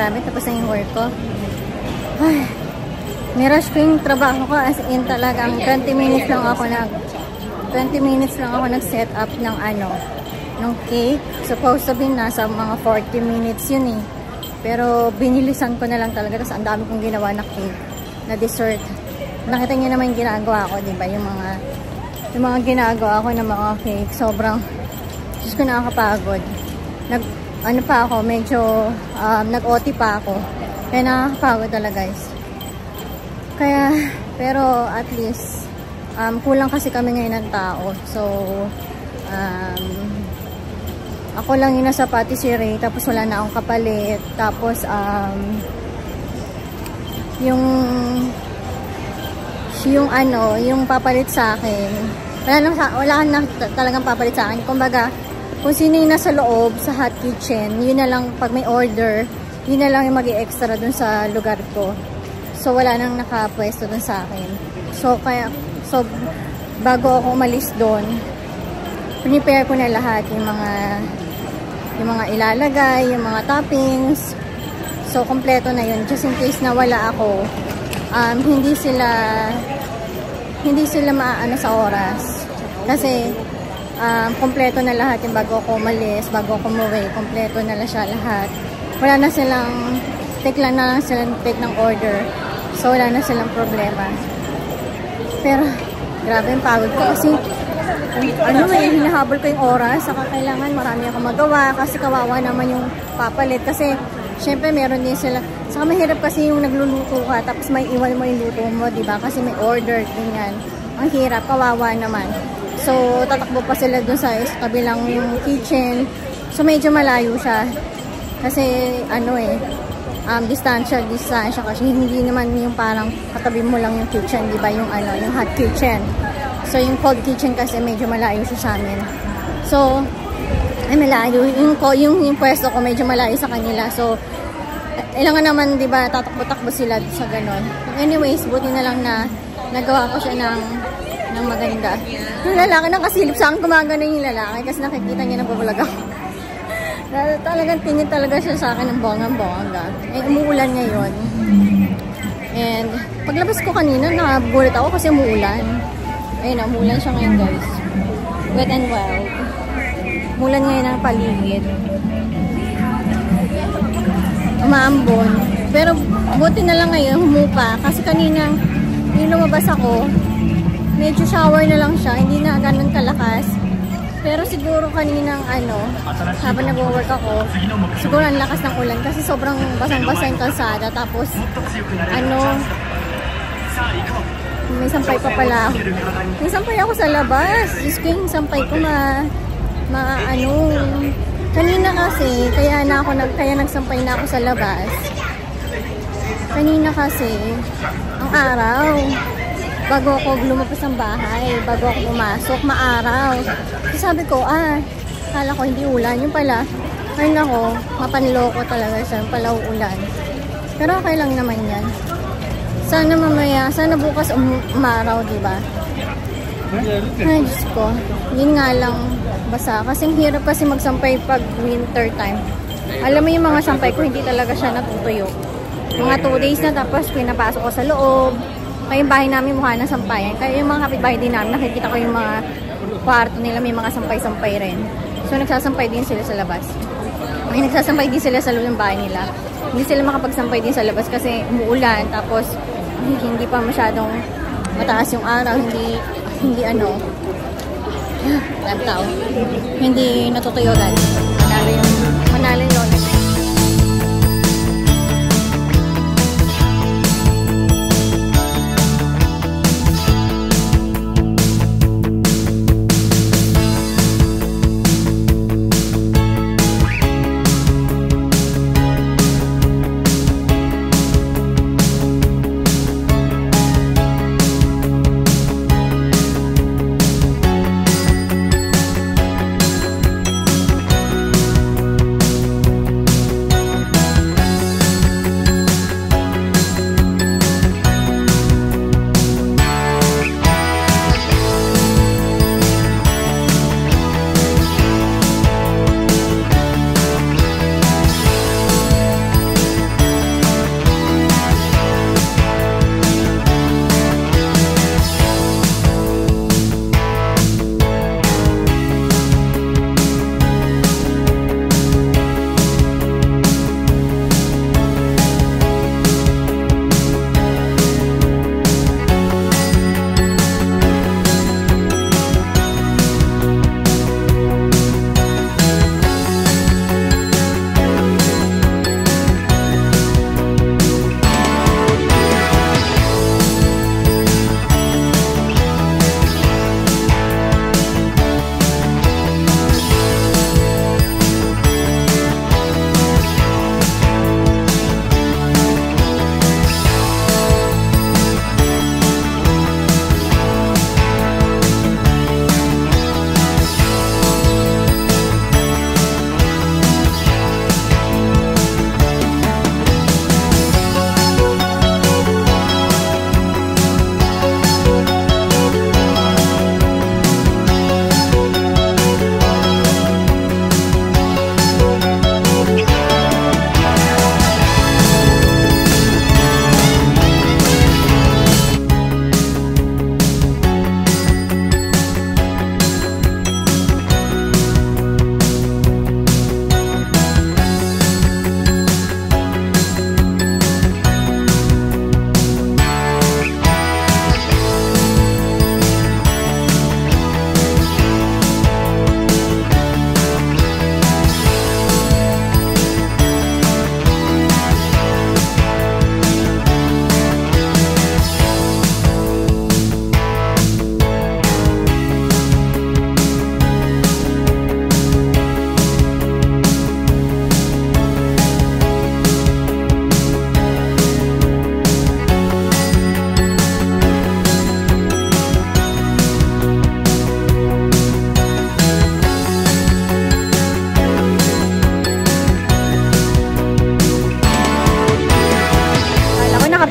grabe, tapos na yung work ko. Ay, nirush ko yung trabaho ko as in talagang 20 minutes lang ako nag-set up ng ng cake. Supposed to be nasa mga 40 minutes yun eh. Pero binilisan ko na lang talaga kasi ang dami kong ginawa na cake, na dessert. Nakita niyo naman yung ginagawa ko, di ba? Yung mga ginagawa ko na mga cake, sobrang Diyos ko, nakakapagod. Ano pa ako, medyo nag-OT pa ako. Kaya nakakapagod talaga, guys. Kaya, pero at least kulang kasi kami ngayon ng tao. So, ako lang yung nasa patisserie, tapos wala na akong kapalit. Tapos, yung papalit sa akin, wala na talagang papalit sa akin. Kumbaga, kung sino yung nasa loob, sa hot kitchen, yun na lang, pag may order, yun na lang yung mag-i-extra dun sa lugar ko. So, wala nang nakapwesto dun sa akin. So, bago ako umalis dun, prepare ko na lahat yung mga ilalagay, yung mga toppings. So, kompleto na yun. Just in case na wala ako, hindi sila maano sa oras. Kasi, kompleto na lahat yung bago ako umalis, bago ako umuwi, kompleto na siya lahat. Wala na silang, take ng order. So, wala na silang problema. Pero, grabe yung pagod ko kasi, hinahabol ko yung oras, saka kailangan marami akong magawa kasi kawawa naman yung papalit. Kasi, syempre, meron din sila. Saka mahirap kasi yung nagluluto ka, tapos may iwan mo yung luto mo, diba? Kasi may order, ganyan. Ang hirap, kawawa naman. So, tatakbo pa sila dun sa kabilang yung kitchen. So, medyo malayo siya. Kasi, distansya kasi hindi naman yung parang katabi mo lang yung kitchen, di ba? Yung hot kitchen. So, yung cold kitchen kasi medyo malayo siya sa amin. So, malayo. Yung pwesto ko medyo malayo sa kanila. So, ilangan naman, di ba, tatakbo-takbo sila sa ganon. Anyways, buti na lang na nagawa ko siya ng maganda. Yung lalaki nakasilip sa akin, gumagano yung lalaki kasi nakikita niya nagbabalag ako. Talagang tingin talaga siya sa akin ng bonggang-bongga. Umuulan ngayon. And paglabas ko kanina, nakagulat ako kasi umuulan. Ayun, umuulan siya ngayon, guys. Wet and wild. Umuulan ngayon ang paligid. Umaambon. Pero buti na lang ngayon, humupa. Kasi kanina, yung lumabas ako, medyo shower na lang siya, hindi na ganun kalakas. Pero siguro kaninang habang nag-work ako, siguro ang lakas ng ulan kasi sobrang basang-basa yung kalsada. Tapos, may sampay pa pala ako. May sampay ako sa labas. Diyos ko, yung sampay ko kanina kasi, kaya nagsampay na ako sa labas. Kanina kasi, ang araw, bago ako lumabas ng bahay, bago ako pumasok, maaraw. So sabi ko, kala ko hindi ulan. Yung pala, mapanloko talaga siya. Yung pala uulan. Pero okay lang naman yan. Sana bukas umaraw, diba? Ay, Diyos ko. Yun nga lang, basa. Kasi hirap kasi magsampay pag winter time. Alam mo yung mga sampay ko, hindi talaga siya natutuyo. Mga 2 days na, tapos pinapasok ko sa loob. Kaya yung bahay namin mukha ng sampayan. Kaya yung mga kapitbahay din namin, nakikita ko yung mga kwarto nila, may mga sampay-sampay rin. So, nagsasampay din sila sa labas. May nagsasampay din sila sa loob ng bahay nila. Hindi sila makapagsampay din sa labas kasi umuulan. Tapos, hindi pa masyadong mataas yung araw. Hindi natutuyo guys. Manalo yun.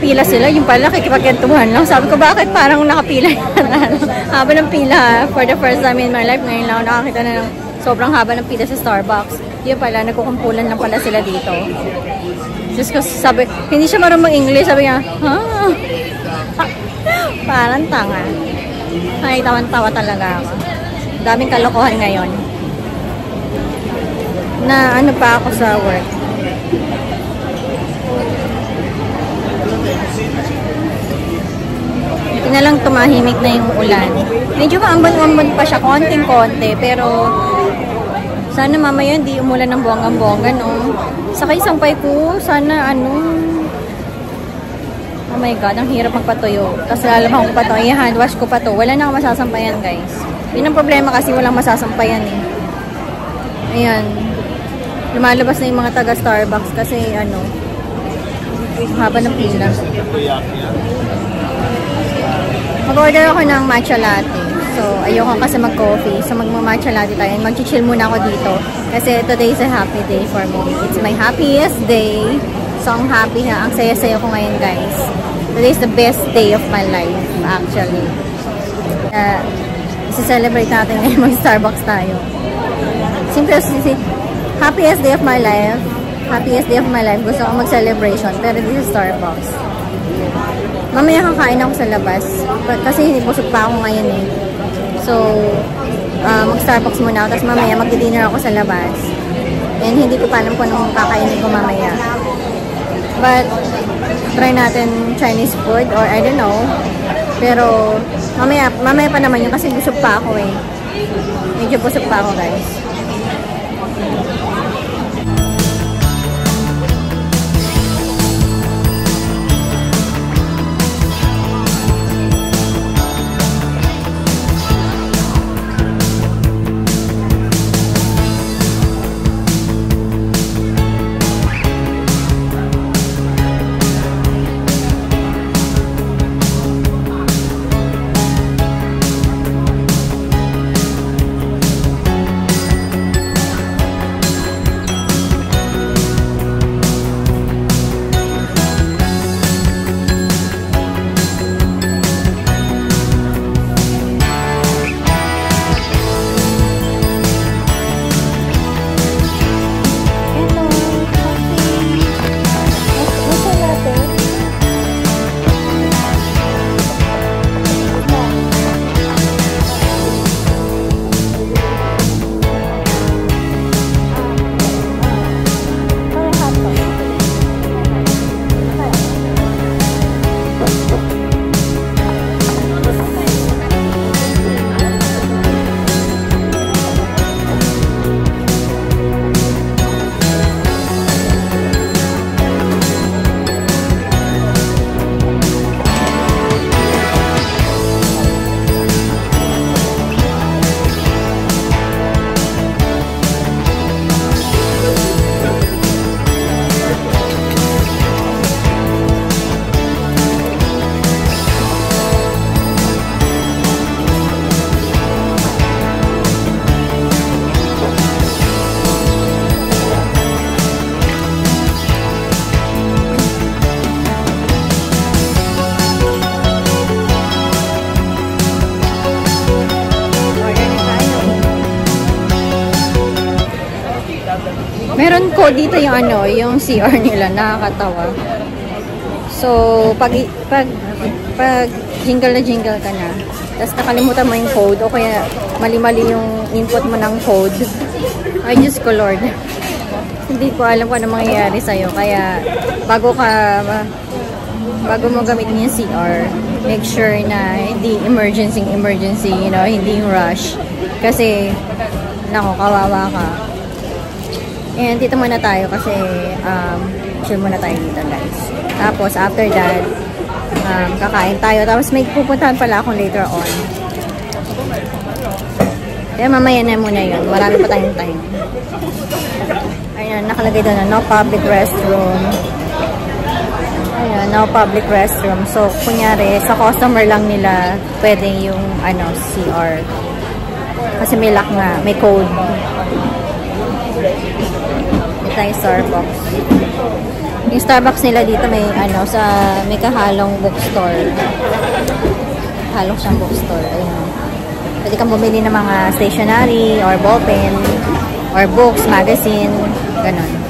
nakapila sila. Yung pala, kikipagkwentuhan lang. Sabi ko, bakit parang nakapila yan? Haba ng pila. For the first time in my life, ngayon lang ako nakakita na ng sobrang haba ng pila sa Starbucks. Yun pala, nagkukumpulan lang pala sila dito. Just ko sabi, hindi siya marunong English. Sabi niya, ha? Parang tanga. Ay, tawan-tawa talaga ako. Daming kalokohan ngayon. Na ano pa ako sa work. Ito na lang tumahimik na yung ulan. Medyo kaambon-ambon pa siya, konting-konti. Pero sana mamaya hindi umulan ng bonggang-bongga, no? Saka isang sampay ko, sana oh my God, ang hirap magpatuyo. Tapos lalaman ko pa to, i-hand wash ko pa to. Wala na akong masasampayan, guys. Yun ang problema kasi walang masasampayan eh. Ayan. Lumalabas na yung mga taga Starbucks kasi haba ng pila. Mag-order ako ng matcha latte. So, ayoko kasi mag-coffee. So, mag-matcha latte tayo. Mag-chill muna ako dito. Kasi today is a happy day for me. It's my happiest day. So, ang happy na. Ang saya-saya ko ngayon, guys. Today is the best day of my life, actually. Isa-celebrate natin ngayon. Mag-Starbucks tayo. Simple, happiest day of my life. Happiest day of my life. Gusto ko mag-celebration. Pero this is Starbucks. Mamaya kakain ako sa labas. Kasi busog pa ako ngayon eh. So, mag-Starbucks muna ako. Tapos mamaya mag-dinner ako sa labas. And hindi ko pa alam kung anong kakainin ko mamaya. But, try natin Chinese food or I don't know. Pero, mamaya pa naman yun kasi busog pa ako eh. Medyo busog pa ako, guys. Meron ko dito yung yung CR nila, nakakatawa. So, pag jingle na jingle ka na, tapos nakalimutan mo yung code, o kaya mali-mali yung input mo ng code. Ay, Diyos ko, Lord. Hindi ko alam kung ano mangyayari sa'yo. Kaya, bago mo gamitin yung CR, make sure na hindi emergency, hindi yung rush. Kasi, nako, kawawa ka. And dito muna tayo kasi chill muna tayo dito, guys. Tapos after that, kakain tayo. Tapos may pupuntahan pala akong later on. Kaya mamaya na muna yun. Marami pa tayong time. Ayan, nakalagay doon na no public restroom. Ayan, no public restroom. So, kunyari, sa customer lang nila pwede yung CR. Kasi may lock nga, may code. tayo Starbucks. Yung Starbucks nila dito may may kahalong bookstore. Halong siyang bookstore. Ayun. Pwede kang bumili ng mga stationery or ballpen or books, magazine, ganon.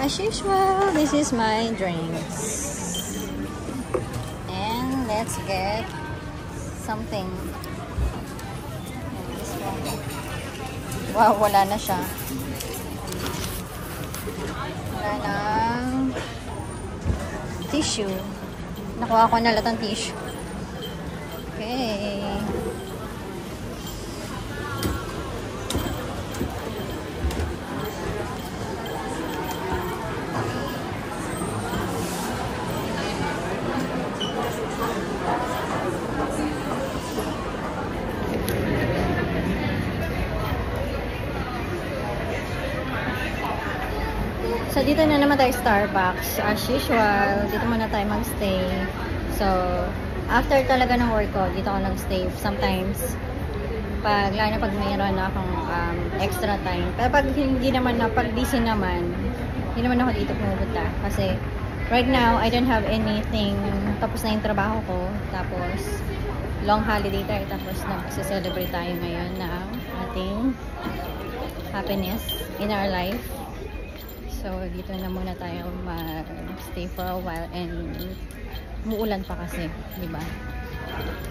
As usual, this is my drinks. And let's get something. This one. Wow, wala na siya. Wala nang tissue. Nakuha ko na lahat ng tissue. Okay. So, dito na naman tayo Starbucks. As usual, dito muna tayo mag-stay. So, after talaga ng work ko, dito ako nag-stay. Sometimes, lalo na pag mayroon na akong extra time. Pero pag hindi naman pag busy naman, hindi naman ako dito pumupunta. Kasi, right now, I don't have anything. Tapos na yung trabaho ko. Tapos, long holiday tayo. Tapos, nag-celebrate tayo ngayon ng ating happiness in our life. So, dito na muna tayo mag-stay for a while and muulan pa kasi, di ba?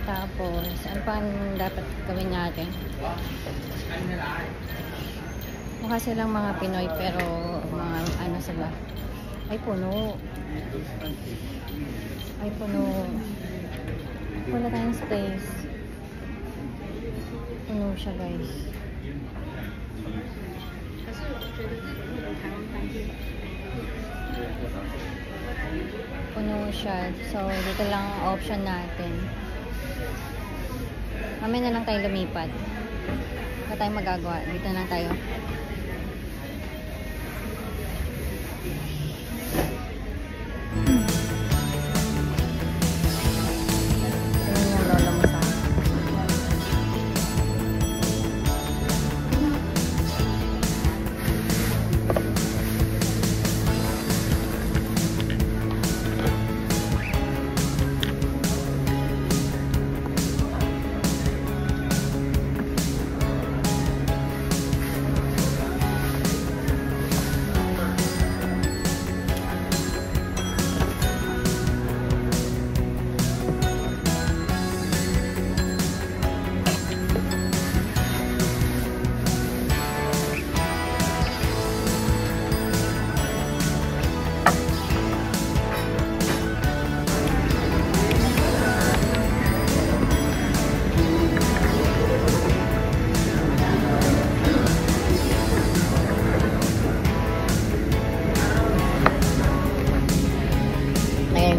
Tapos, ano pa dapat gawin natin? Mukha silang mga Pinoy pero mga ano sila. Ay, puno. Ay, puno. Wala tayong space. Puno siya, guys. Puno siya. So, dito lang ang option natin. Mamaya na lang tayo lumipat. Wala tayong magagawa. Dito na tayo. Tingnan yung lolo mo sa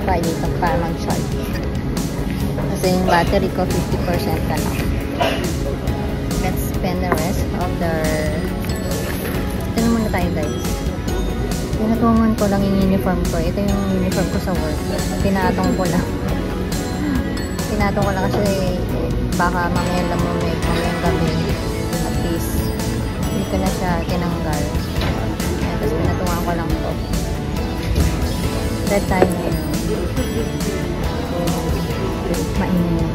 tayo dito para mag-charge. Kasi yung battery ko 50% na lang. Let's spend the rest of the... Ito na muna tayo, guys. Pinatungan ko lang yung uniform ko. Ito yung uniform ko sa work. Pinatong ko lang. Pinatong ko lang kasi baka mamaya lamamig, mamayang gabi. At least, hindi ko na siya tinanggal. Tapos pinatungan ko lang to. That time ngayon. Mainit.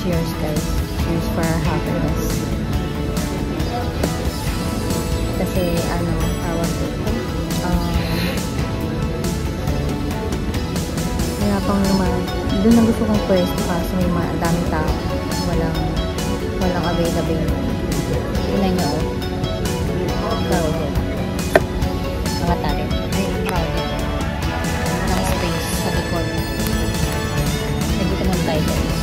Cheers, guys. Cheers for our happiness. Kasi, tawag dito. Kaya pang naman, doon na gusto kong pwesto kasi may daming tao. Walang available. Tingnan nyo. Tawag dito. Mga tali. Ay, ang tawag dito. Walang space sa likod. Nandito naman tayo, guys.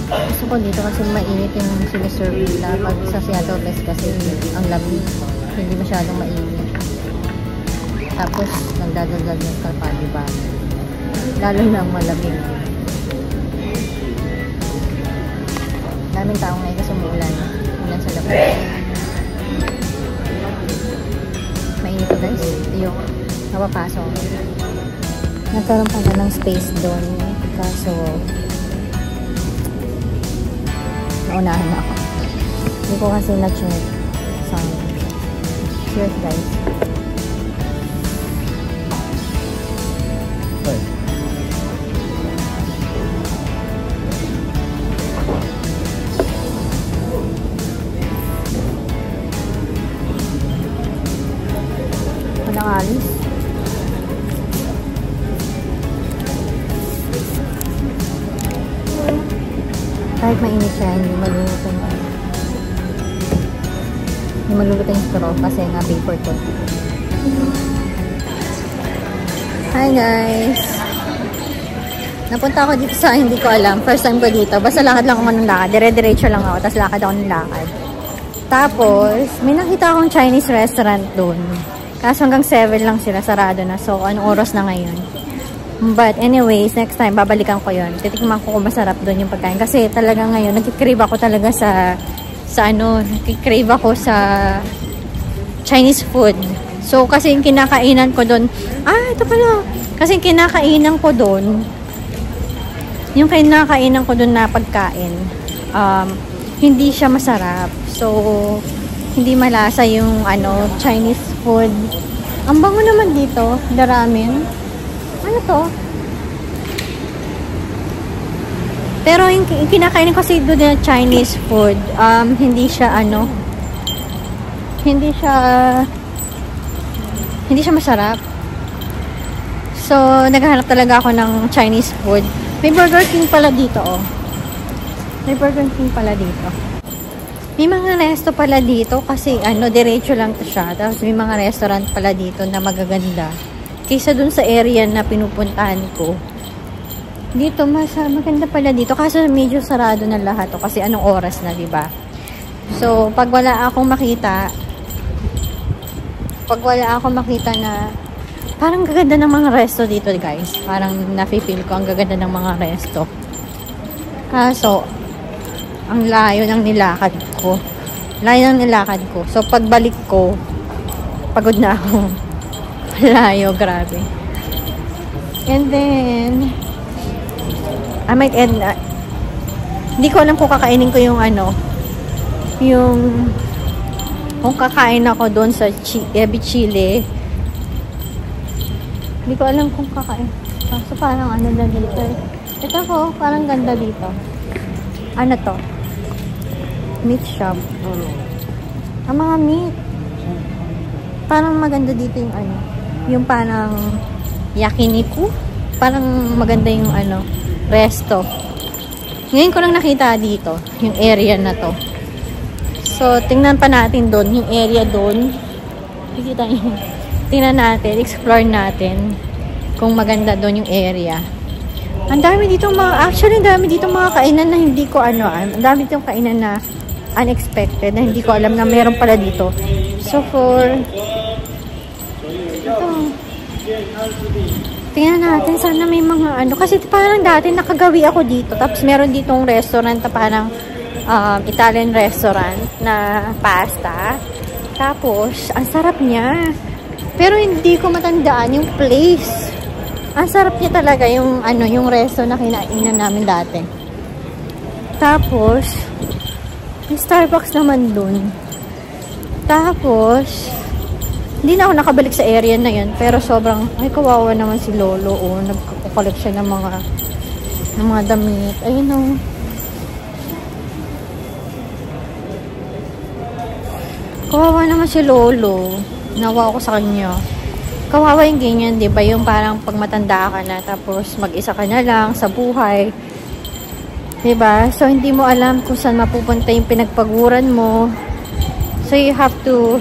Gusto ko dito kasi mainit yung sinaserve nila. Pag sa Seattle West kasi ang lamig. Hindi masyadong mainit. Tapos, nagdadagdag ka pa, diba? Lalo lang malamig. Daming tao ngayon kasi umuulan. Ulan sa labas. Mainit pa guys. Yung napapasok. Nagkaroon pa na ng space doon. Kaso naunahan na ako. Hindi ko kasi na-check. Sorry. Cheers guys. Alis. Kahit mainit siya, hindi maluluto yung straw kasi nga paper to. Hi guys! Napunta ako dito sa hindi ko alam. First time ko dito. Basta lakad lang ako ng lakad. Dire-diretso lang ako. Tapos lakad ako ng lakad. Tapos, may nakita akong Chinese restaurant doon. Kaso hanggang 7 lang sila, sarado na. So, anong oras na ngayon? But anyways, next time, babalikan ko yun. Titikman ko kung masarap doon yung pagkain. Kasi talaga ngayon, nagkikrave ako talaga nagkikrave ako sa Chinese food. So, kasi yung kinakainan ko doon, ito pala. Kasi yung kinakainan ko doon na pagkain, hindi siya masarap. So, hindi malasa yung Chinese food. Ang bango naman dito, the ramen. Ano to? Pero yung kinakain kasi doon na Chinese food, hindi siya masarap. So, naghahanap talaga ako ng Chinese food. May Burger King pala dito, oh. May Burger King pala dito. May mga resto pala dito kasi diretso lang to siya. Tapos may mga restaurant pala dito na magaganda. Kaysa dun sa area na pinupuntahan ko. Dito, maganda pala dito. Kaso medyo sarado na lahat to kasi anong oras na, diba? So, pag wala akong makita na parang gaganda ng mga resto dito, guys. Parang nafe-feel ko ang gaganda ng mga resto. Kaso, ang layo ng nilakad ko. So, pagbalik ko, pagod na ako. Layo, grabe. And then, I might end, hindi ko alam kung kakainin ko kung kakain ako doon sa Ebi Chile. Hindi ko alam kung kakain. So, parang na dito. Ito ko, parang ganda dito. Ano to? Meat shop. Ang mga meat. Parang maganda dito yung yung parang yakiniku. Parang maganda yung resto. Ngayon ko lang nakita dito, yung area na to. So, tingnan pa natin doon, yung area doon. Kikita niyo. Tingnan natin, explore natin kung maganda doon yung area. Ang dami dito ang dami dito mga kainan na hindi ko ang dami ditong kainan na unexpected na hindi ko alam na meron pala dito. So, tingnan natin, sana may mga kasi parang dati nakagawi ako dito. Tapos meron ditong restaurant na parang Italian restaurant na pasta. Tapos, ang sarap niya. Pero hindi ko matandaan yung place. Ang sarap niya talaga yung yung resto na kinainan namin dati. Tapos, may Starbucks naman dun. Tapos, hindi na ako nakabalik sa area na yun. Pero sobrang, kawawa naman si Lolo. Nagkukolect siya ng mga damit. Ayun o. Kawawa naman si Lolo. Nawa ako sa kanya. Kawawa yung ganyan, di ba? Yung parang pag matanda ka na, tapos mag-isa ka na lang sa buhay. Di ba? So, hindi mo alam kung saan mapupunta yung pinagpaguran mo. So, you have to,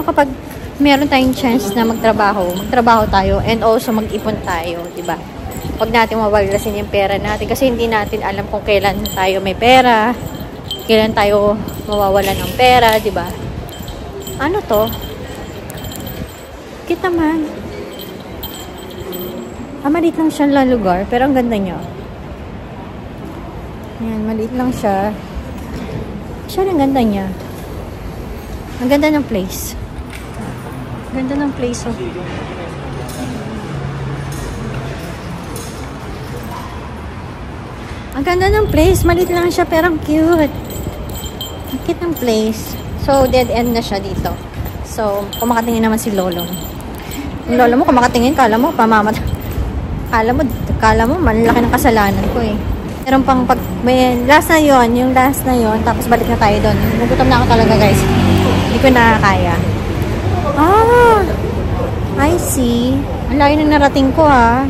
kapag meron tayong chance na magtrabaho tayo, and also mag-ipon tayo, di ba? Huwag natin mawalasin yung pera natin, kasi hindi natin alam kung kailan tayo may pera, kailan tayo mawawalan ng pera, di ba? Ano to? Kita man. Malit lang siyang lugar, pero ang ganda niya. Ayan, maliit lang siya. Siya, ang ganda niya. Ang ganda ng place. Ganda ng place, oh. Ang ganda ng place. Maliit lang siya, pero ang cute. Ang cute ng place. So, dead end na siya dito. So, kung makatingin naman si Lolo. Yung Lolo mo, kung makatingin, kala mo, pamamat. Kala mo, malaki ng kasalanan ko eh. Meron pang last na yon, yung last na yon, tapos balik na tayo doon. Nagutom na ako talaga, guys. Hindi ko nakakaya. Ah! I see. Ang layo na narating ko, ha.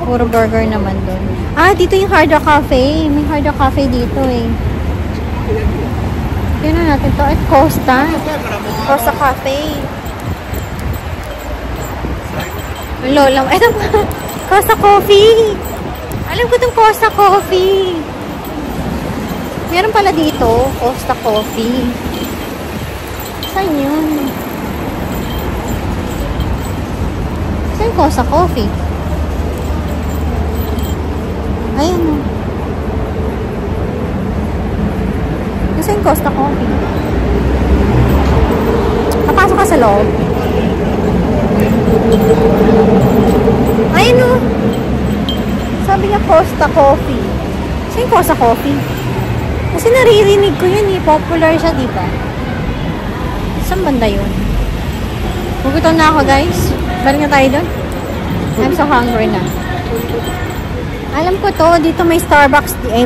Puro burger naman doon. Ah, dito yung Hard Rock Cafe. May Hard Rock Cafe dito eh. Tingnan natin to. At Costa. Costa Cafe. Lola. Ito pa. Costa Coffee. Alam ko itong Costa Coffee. Meron pala dito. Costa Coffee. Saan yun? Saan Costa Coffee? Ayun o. Saan Costa Coffee? Papasok ka sa loob. Ayun o. Sabi niya Costa Coffee. Saan Costa Coffee? Kasi naririnig ko yun eh. Popular siya, diba? Saan banda yun? Gugutom na ako, guys. Balik na tayo doon. I'm so hungry na. Alam ko to, dito may Starbucks, may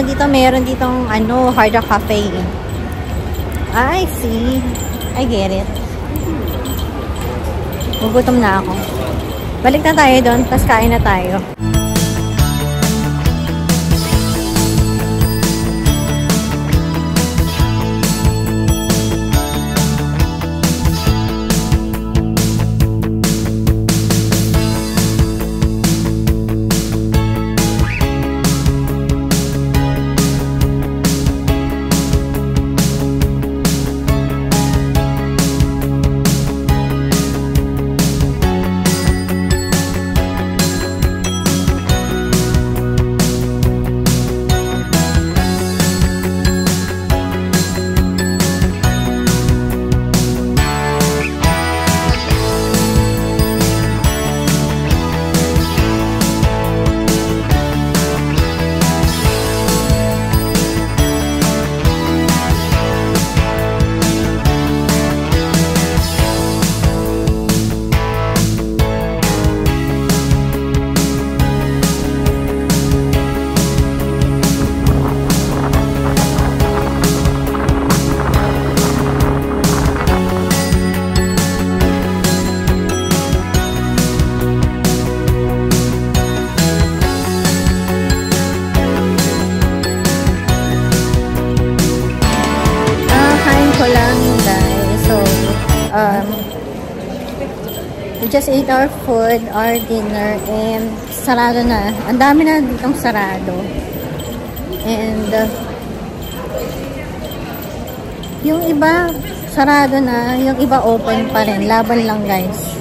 dito, meron ditong Hard Rock Cafe. I see. I get it. Gugutom na ako. Balik na tayo doon, tapos kain na tayo. We just ate our food, our dinner, and sarado na. Ang dami na ditong sarado. And yung iba sarado na, yung iba open pa rin. Laban lang, guys.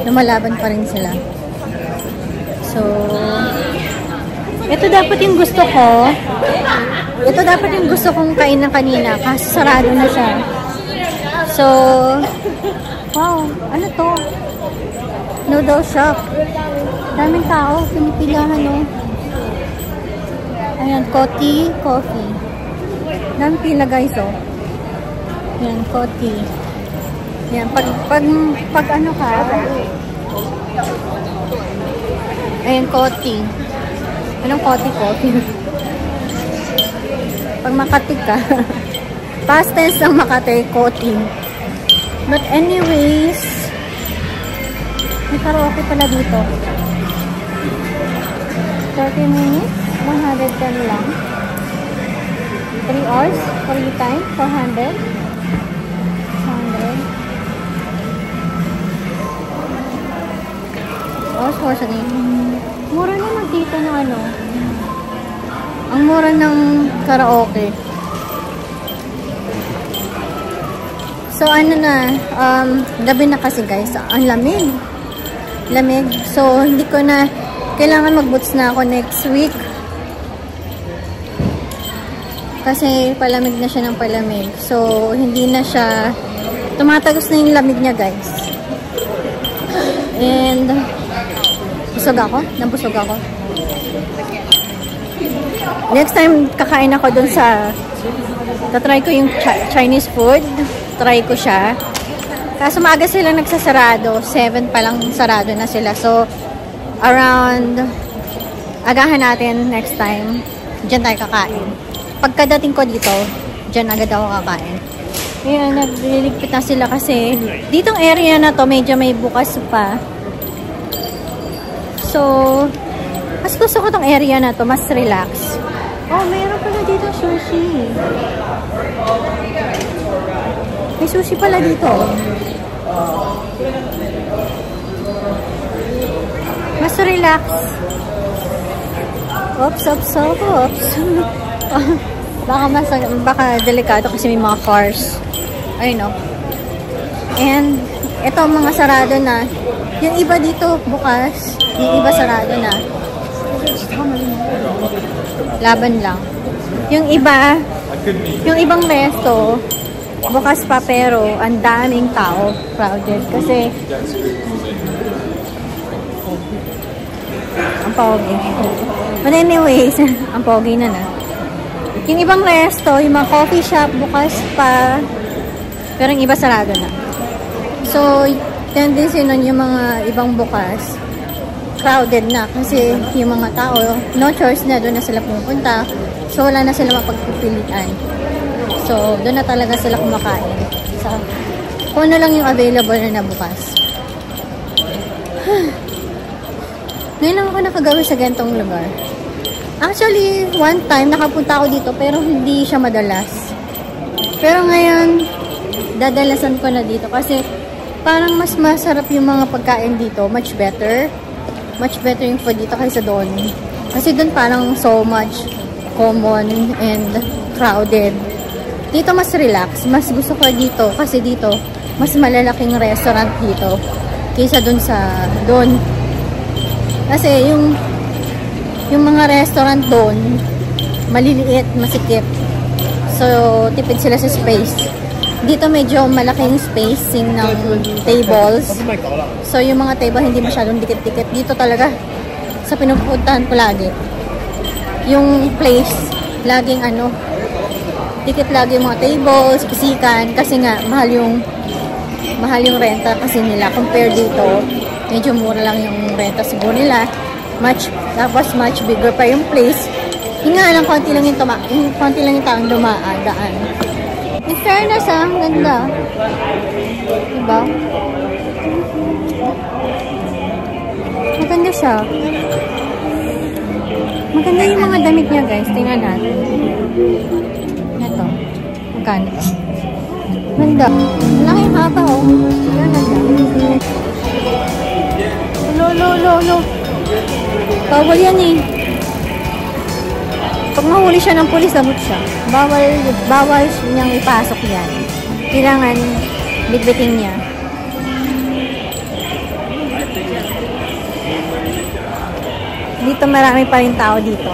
Lumalaban pa rin sila. So, ito dapat yung gusto ko. Ito dapat yung gusto kong kainan kanina kasi sarado na siya. So, wow, ano to? Noodle shop. Daming tao, pinipilahan, no? Ayan, Coty Coffee. Daming pila, guys, oh. Ayan, Coty. Ayan, pag ano ka, ayan, Coty. Anong Coty Coffee? Pag Makati ka, past tense ng Makati, Coty. But anyways, may karaoke pala dito. 30 minutes, 110 lang. 3 hours, 3 times, 400. 100. Hours for sa mura naman dito ng ano. Ang mura ng karaoke. So, ano na, gabi na kasi, guys. Ang lamig. Lamig. So, hindi ko na, kailangan mag-boots na ako next week. Kasi palamig na siya ng palamig. So, hindi na siya, tumatagos na yung lamig niya, guys. And, busog ako. Nabusog ako. Next time, kakain ako dun sa, tatry ko yung Chinese food. Try ko siya. Kaso maaga sila nagsasarado. 7 pa lang sarado na sila. So, around, agahan natin next time. Diyan tayo kakain. Pagkadating ko dito, diyan agad ako kakain. Ayan, nagliligpit na sila kasi ditong area na to, medyo may bukas pa. So, mas gusto ko tong area na to, mas relax. Oh, mayroon pala dito sushi. May sushi pala dito. Mas relax. Oops. Baka delikado kasi may mga cars. Ayun, no? And, ito mga sarado na. Yung iba dito, bukas. Yung iba sarado na. Laban lang. Yung ibang resto, bukas pa pero ang daming tao. Crowded. Kasi, ang pogi. But anyways, ang pogi na. Yung ibang resto, yung mga coffee shop, bukas pa. Pero yung iba sarado na. So, tendency nun yung mga ibang bukas, crowded na. Kasi yung mga tao, no choice na, doon na sila pumunta. So, wala na sila mapagpipilian. So, doon na talaga sila kumakain. So, kung ano lang yung available na bukas. Ngayon lang ako nakagawi sa gantong lugar. Actually, one time, nakapunta ako dito, pero hindi siya madalas. Pero ngayon, dadalasan ko na dito. Kasi, parang mas masarap yung mga pagkain dito. Much better. Much better yung food dito kaysa doon. Kasi doon parang so much common and crowded. Dito mas relax. Mas gusto ko dito. Kasi dito, mas malalaking restaurant dito. Kaysa doon sa doon. Kasi yung mga restaurant doon, maliliit, masikip. So, tipid sila sa space. Dito medyo malaking spacing ng tables. So, yung mga table hindi masyadong dikit-dikit. Dito talaga, sa pinupuntahan ko lagi. Yung place, laging dikit lagi yung mga tables, kisikan. Kasi nga, mahal yung renta kasi nila. Compare dito, medyo mura lang yung renta siguro nila. Tapos much bigger pa yung place. Yung nga lang, konti lang yung taong daan. In fairness, ang ganda. Diba? Maganda siya. Maganda yung mga damit niya, guys. Tingnan natin. Ito. Magkano ito? Ganda. Laki haba, oh. Ganda. Lo. Bawal yan eh. Pag mahuli siya ng pulis, damot siya. Bawal niyang ipasok yan. Kailangan bitbitin niya. Dito marami pa rin tao dito.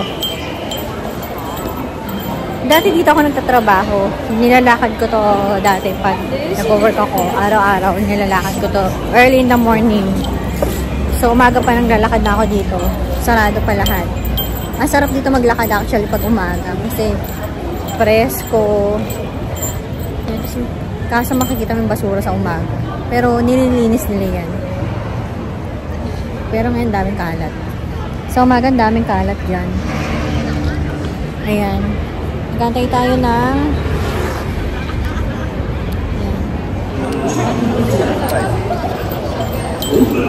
Dati dito ako nagtatrabaho. Nilalakad ko to dati pag nag-work ako. Araw-araw nilalakad ko to. Early in the morning. So umaga pa nang lalakad na ako dito. Sarado pa lahat. Ang sarap dito maglakad actually pag umaga. Kasi presko. Kaso makikita mo yung basura sa umaga. Pero nililinis nila yan. Pero ngayon daming kalat. Sa umaga daming kalat dyan. Ayan. Gantay tayo ng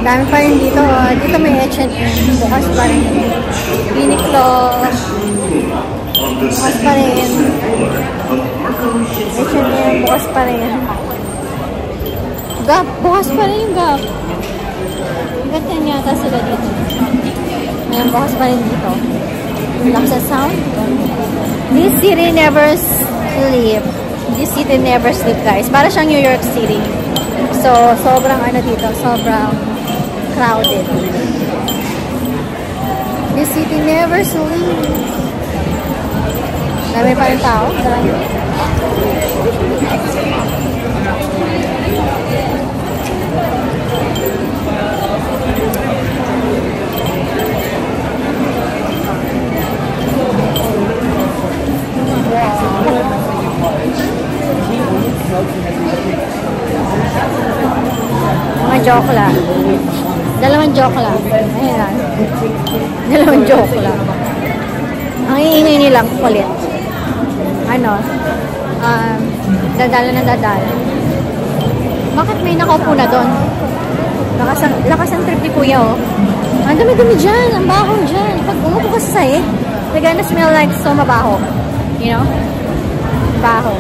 dami pa rin dito. Dito may H&M. Bukas pa rin. Uniqlo. Bukas pa rin. H&M. Bukas pa rin. Gap. Bukas pa rin yung Gap. Ganyan yata sila dito. Ngayon, bukas pa rin dito. Lakas sa sound. This city never sleep. This city never sleep, guys. Para siyang New York City. So, sobrang dito, sobrang crowded. This city never sleeps. Dami pa rin tao. Dami. Mga joke lang. Dalawang joke lang. Ayun lang. Dalawang joke lang. Ang iingay nilang kulit. Ano? Dadala na dadala. Bakit may nakaupo na doon? Lakas ang trip ni kuya, oh. Ang dami-dami dyan. Ang baho dyan. Pag umupo ka sa sahig, they're gonna smell like so mabaho. You know? Baho.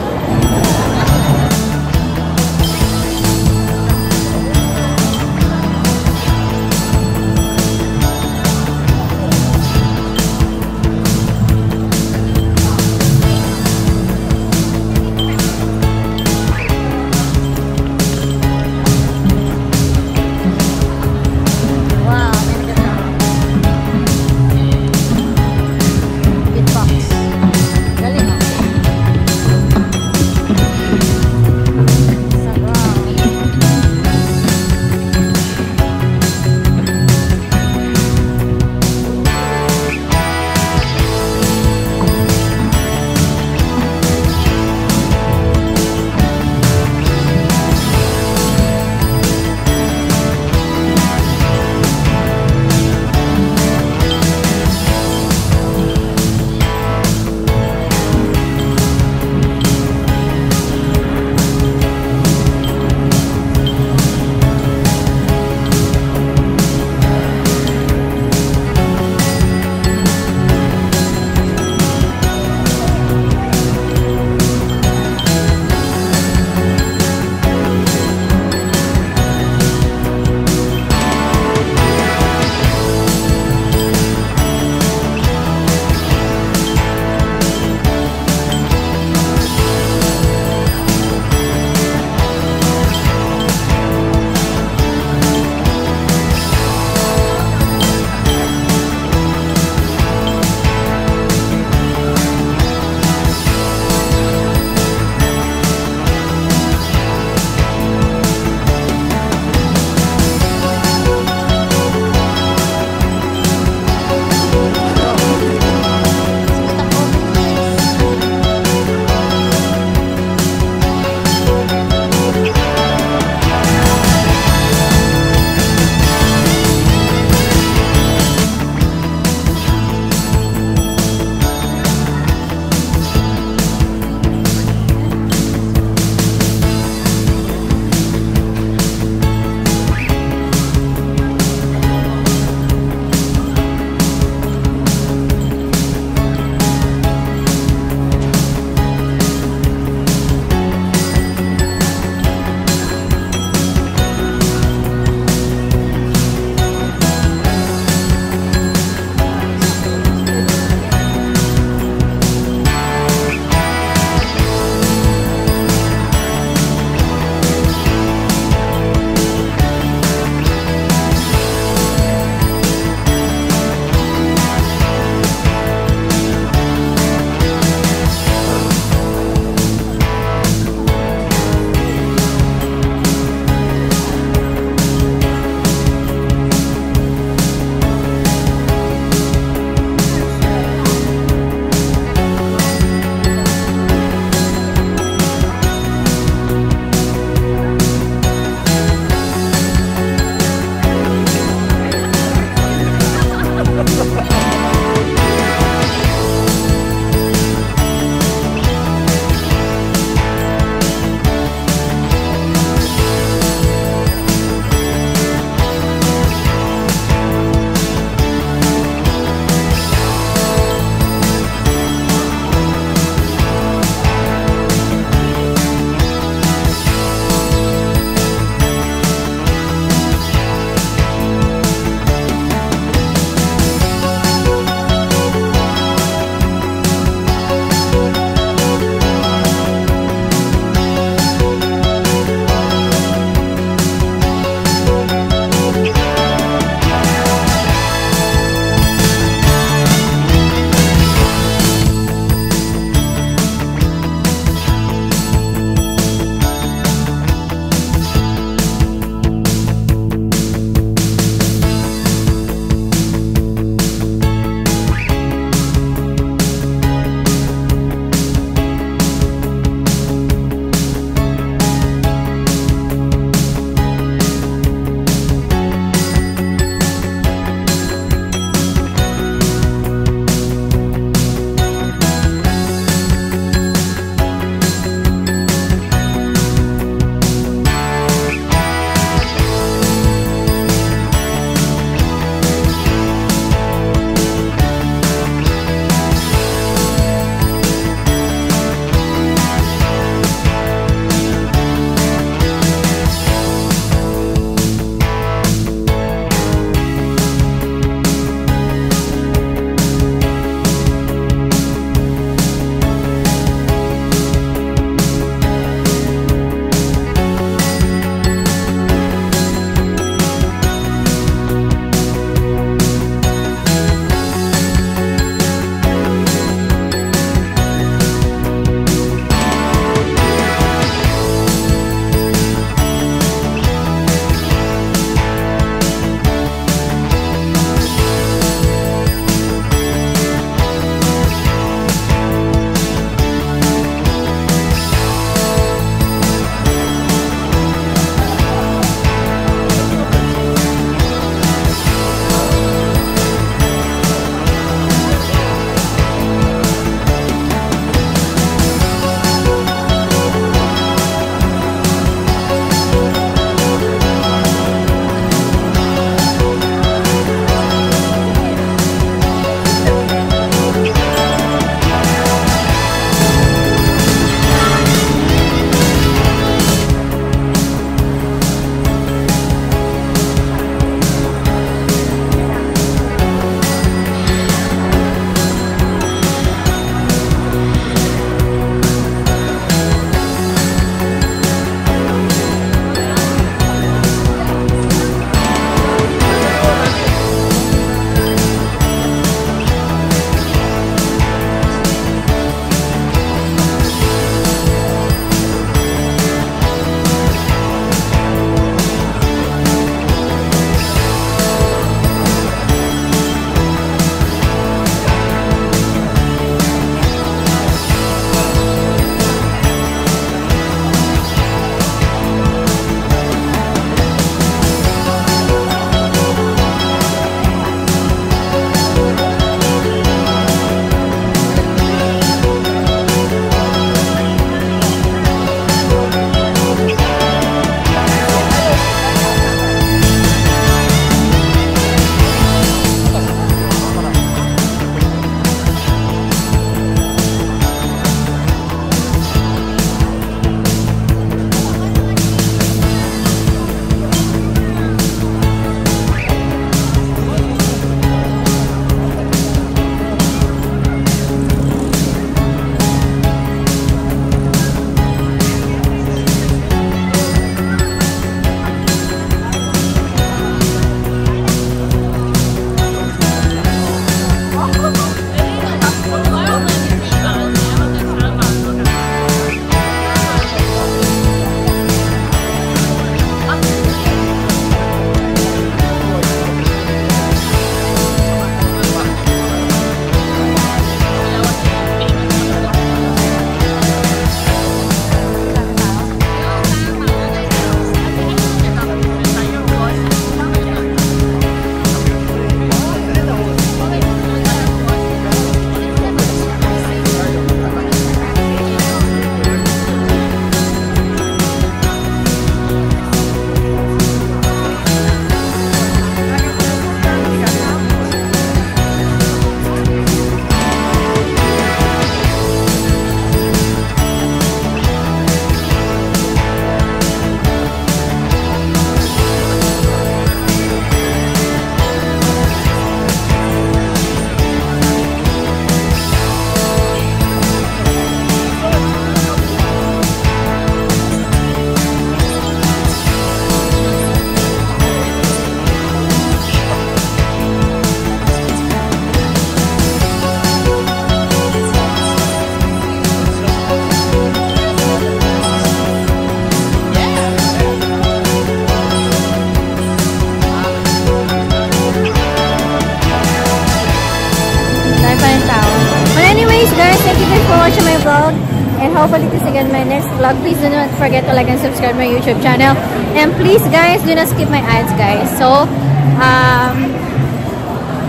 hopefully to see you again in my next vlog. Please do not forget to like and subscribe my YouTube channel. And please guys, do not skip my ads guys. So,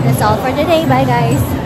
that's all for today. Bye guys.